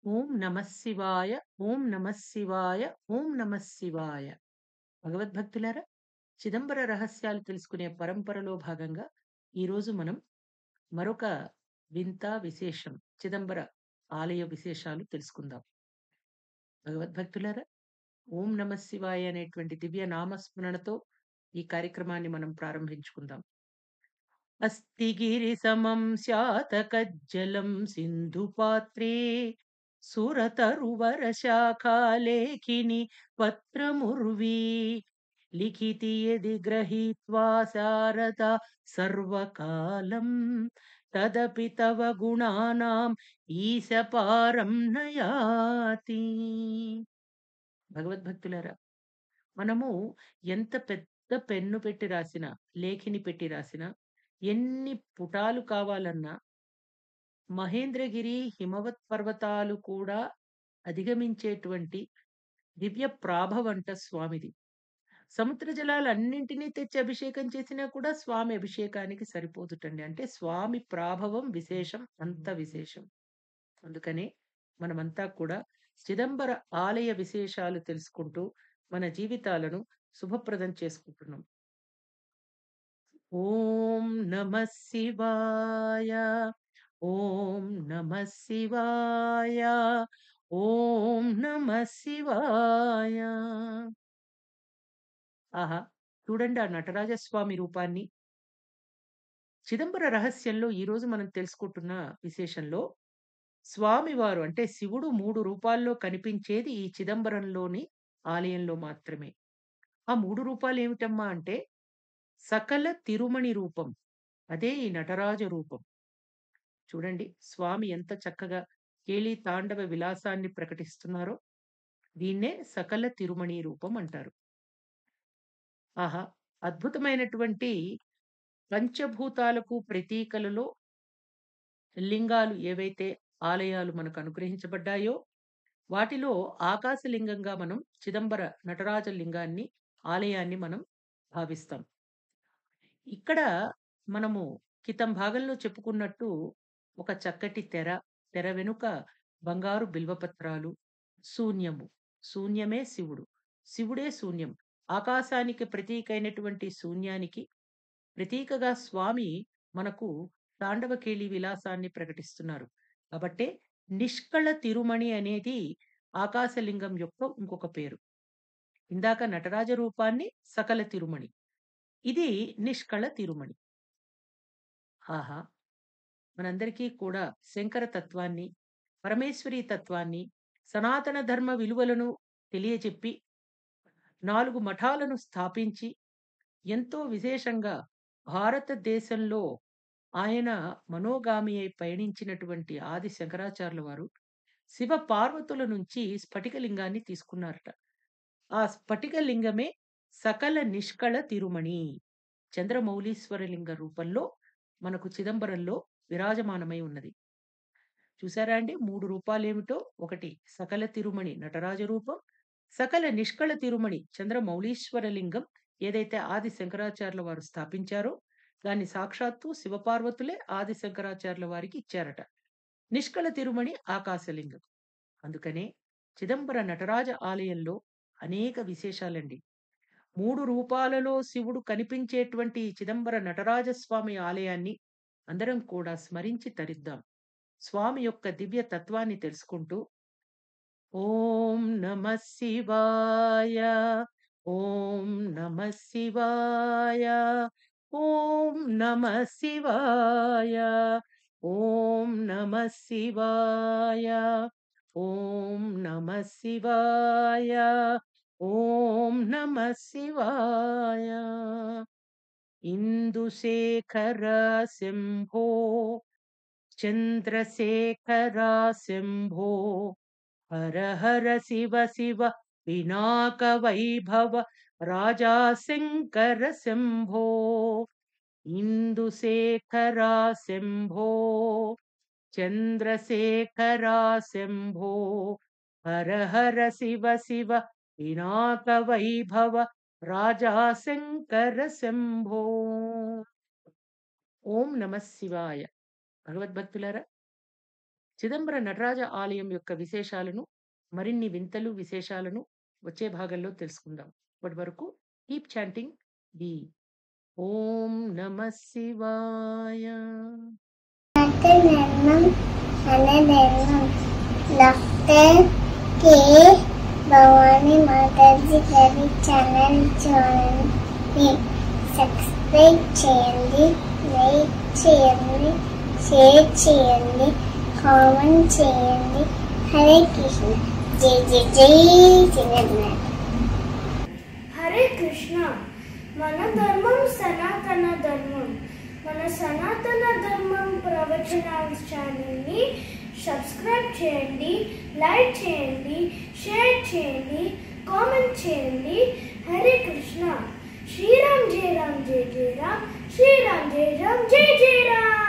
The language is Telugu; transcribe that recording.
ఓం నమః శివాయ, ఓం నమః శివాయ, ఓం నమః శివాయ. భగవద్భక్తులారా, చిదంబర రహస్యాలు తెలుసుకునే పరంపరలో భాగంగా ఈరోజు మనం మరొక వింత విశేషం చిదంబర ఆలయ విశేషాలు తెలుసుకుందాం. భగవద్భక్తులారా, ఓం నమః శివాయ అనేటువంటి దివ్య నామస్మరణతో ఈ కార్యక్రమాన్ని మనం ప్రారంభించుకుందాం. अस्ति गिरिसमं स्यात्कज्जलं सिन्धुपात्रे सुरतरुवरशाखालेखिनि पत्रमुर्वी लिखिति यदि गृहीत्वा शारदा सर्वकालं तदपि तव गुणानाम् ईशपारं न याति. భగవద్భక్తులారా, మనము ఎంత పెద్ద పెన్ను పెట్టి రాసినా, లేఖిని పెట్టి రాసినా, ఎన్ని పుటాలు కావాలన్నా, మహేంద్రగిరి, హిమవత్ పర్వతాలు కూడా అధిగమించేటువంటి దివ్య ప్రాభవంట స్వామిది. సముద్ర జలాలన్నింటినీ తెచ్చి అభిషేకం చేసినా కూడా స్వామి అభిషేకానికి సరిపోదుటండి. అంటే స్వామి ప్రాభవం విశేషం, అంత విశేషం. అందుకనే మనమంతా కూడా చిదంబర ఆలయ విశేషాలు తెలుసుకుంటూ మన జీవితాలను శుభప్రదం చేసుకుంటున్నాం. ఓం నమః శివాయ, ఓం నమః శివాయ, ఓం నమః శివాయ. ఆహా! చూడండి ఆ నటరాజస్వామి రూపాన్ని. చిదంబర రహస్యంలో ఈరోజు మనం తెలుసుకుంటున్న విశేషంలో స్వామివారు అంటే శివుడు 3 రూపాల్లో కనిపించేది ఈ చిదంబరంలోని ఆలయంలో మాత్రమే. ఆ 3 రూపాలేమిటమ్మా అంటే సకల తిరుమణి రూపం. అదే ఈ నటరాజ రూపం. చూడండి స్వామి ఎంత చక్కగా కేళి తాండవ విలాసాన్ని ప్రకటిస్తున్నారో. దీన్నే సకల తిరుమణి రూపం అంటారు. ఆహా! అద్భుతమైనటువంటి పంచభూతాలకు ప్రతీకలలో లింగాలు ఏవైతే ఆలయాలు మనకు అనుగ్రహించబడ్డాయో, వాటిలో ఆకాశలింగంగా మనం చిదంబర నటరాజ లింగాన్ని, ఆలయాన్ని మనం భావిస్తాం. ఇక్కడ మనము క్రితం భాగంలో చెప్పుకున్నట్టు ఒక చక్కటి తెర, తెర వెనుక బంగారు బిల్వపత్రాలు, శూన్యము. శూన్యమే శివుడు. శివుడే శూన్యం. ఆకాశానికి ప్రతీకైనటువంటి శూన్యానికి ప్రతీకగా స్వామి మనకు తాండవకేళి విలాసాన్ని ప్రకటిస్తున్నారు. కాబట్టే నిష్కళ తిరుమణి అనేది ఆకాశలింగం యొక్క ఇంకొక పేరు. ఇందాక నటరాజ రూపాన్ని సకల తిరుమణి. ఇది నిష్కళ తిరుమణి. ఆహా! మనందరికీ కూడా శంకర తత్వాన్ని, పరమేశ్వరి తత్వాన్ని, సనాతన ధర్మ విలువలను తెలియచెప్పి 4 మఠాలను స్థాపించి ఎంతో విశేషంగా భారతదేశంలో ఆయన మనోగామి అయి పయనించినటువంటి ఆది శంకరాచార్యుల వారు శివ పార్వతుల నుంచి స్ఫటికలింగాన్ని తీసుకున్నారట. ఆ స్ఫటికలింగమే సకల నిష్కళ తిరుమణి. చంద్రమౌళీశ్వర లింగ రూపంలో మనకు చిదంబరంలో విరాజమానమై ఉన్నది. చూసారా అండి 3 రూపాలేమిటో? ఒకటి సకల తిరుమణి నటరాజ రూపం, సకల నిష్కళ తిరుమణి చంద్రమౌళీశ్వర లింగం ఏదైతే ఆది శంకరాచార్యుల వారు స్థాపించారో, దాన్ని సాక్షాత్తు శివపార్వతులే ఆది శంకరాచార్యుల వారికి ఇచ్చారట. నిష్కళ తిరుమణి ఆకాశలింగం. అందుకనే చిదంబర నటరాజ ఆలయంలో అనేక విశేషాలండి. 3 రూపాలలో శివుడు కనిపించేటువంటి ఈ చిదంబర నటరాజస్వామి ఆలయాన్ని అందరం కూడా స్మరించి తరిద్దాం. స్వామి యొక్క దివ్య తత్వాన్ని తెలుసుకుంటూ ఓం నమః శివాయ, ఓం నమః శివాయ, ఓం నమః శివాయ, ఓం నమః శివాయ, ఓం నమః శివాయ, ఓం నమః శివాయ. ఇందుశేఖర శంభో చంద్రశేఖర శంభో హర హర శివ శివ పినాక వైభవ రాజా శంకర శంభో ఇందుశేఖర శంభో చంద్రశేఖర శంభో హర హర శివ శివ పినాక వైభవ రాజా శంకర శంభో. ఓం నమ శివాయ. భగవద్భక్తులారా, చిదంబర నటరాజ ఆలయం యొక్క విశేషాలను, మరిన్ని వింతలు, విశేషాలను వచ్చే భాగంలో తెలుసుకుందాం. అప్పటి వరకు కీప్ చాంటింగ్ ది ఓం నమః శివాయ. డాక్టర్ కే భవానీ మాతాజీ గారి ఛానల్ చూడండి, సబ్స్క్రైబ్ చేయండి, లైక్ చేయండి, షేర్ చేయండి, కామెంట్ చేయండి. హరే కృష్ణ. జై జై జై జగన్నాథ్. హరే కృష్ణ. మన ధర్మం సనాతన ధర్మం. మన సనాతన ధర్మం ప్రవచనాల ఛానల్ని సబ్స్క్రైబ్ చేయండి, లైక్ చేయండి, షేర్ చేయండి, కామెంట్ చేయండి. హరే కృష్ణ. శ్రీరామ్ జై రామ్ జై జై రామ్, శ్రీరామ్ జై రామ్ జై జై రామ్.